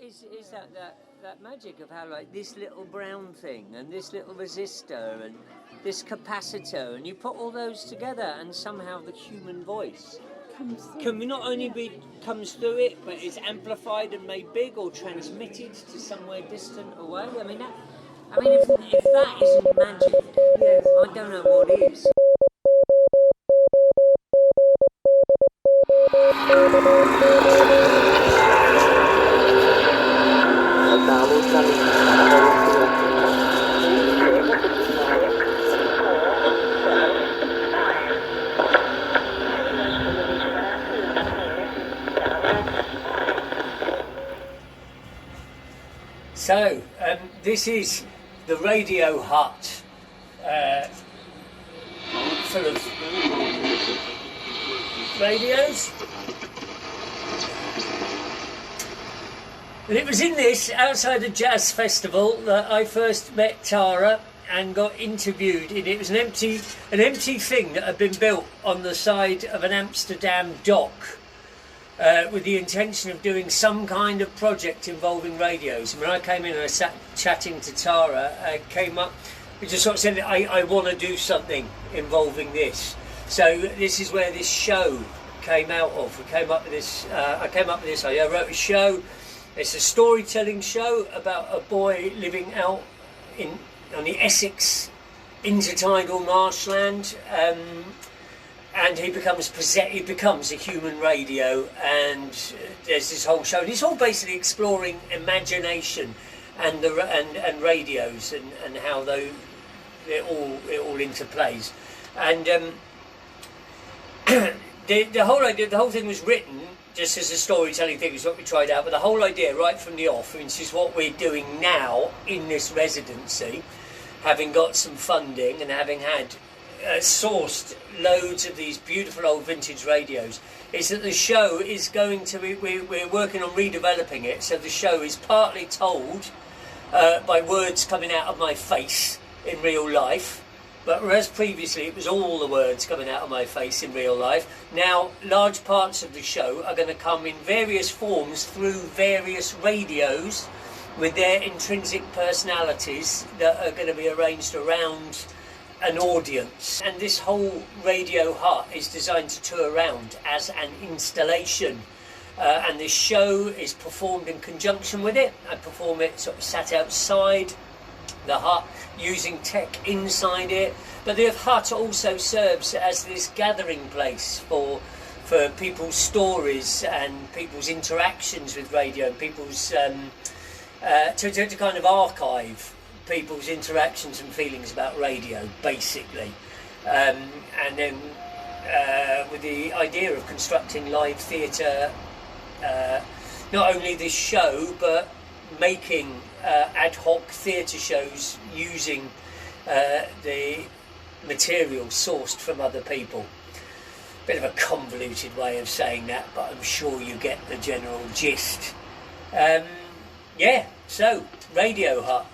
is that magic of how, like, this little brown thing and this little resistor and this capacitor, and you put all those together and somehow the human voice can not only comes through it, but is amplified and made big or transmitted to somewhere distant away. I mean, if that isn't magic, yes, I don't know what is. So, this is the Radio Hut, full of radios. And it was in this, outside a jazz festival, that I first met Tara and got interviewed. It was an empty thing that had been built on the side of an Amsterdam dock. With the intention of doing some kind of project involving radios. And when I came in and I sat chatting to Tara, I came up, we just sort of said, I want to do something involving this. So this is where this show came out of. I came up with this, I wrote a show. It's a storytelling show about a boy living out on the Essex intertidal marshland. And he becomes a human radio, and there's this whole show. And it's all basically exploring imagination and radios and how it all interplays. And the whole thing was written just as a storytelling thing. Is what we tried out. But the whole idea, right from the off, which is what we're doing now in this residency, having got some funding and having had sourced loads of these beautiful old vintage radios, is that the show is going to be, we're working on redeveloping it, so the show is partly told by words coming out of my face in real life, but whereas previously it was all the words coming out of my face in real life, now large parts of the show are going to come in various forms through various radios with their intrinsic personalities that are going to be arranged around an audience. And this whole Radio Hut is designed to tour around as an installation, and this show is performed in conjunction with it. I perform it sort of sat outside the hut using tech inside it, but the hut also serves as this gathering place for people's stories and people's interactions with radio, and people's to kind of archive people's interactions and feelings about radio, basically, and then with the idea of constructing live theatre, not only this show but making ad hoc theatre shows using the material sourced from other people. Bit of a convoluted way of saying that, but I'm sure you get the general gist. Yeah, so Radio Hut.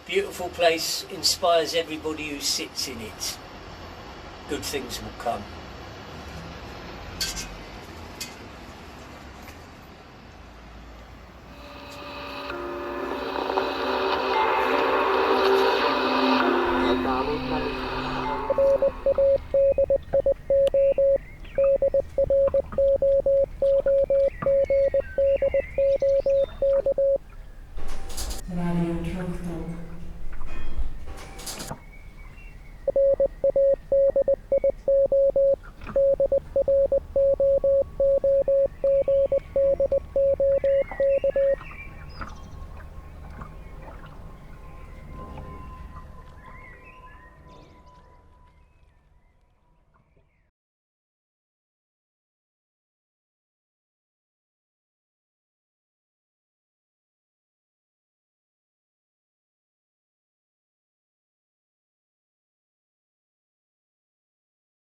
Beautiful place, inspires everybody who sits in it. Good things will come.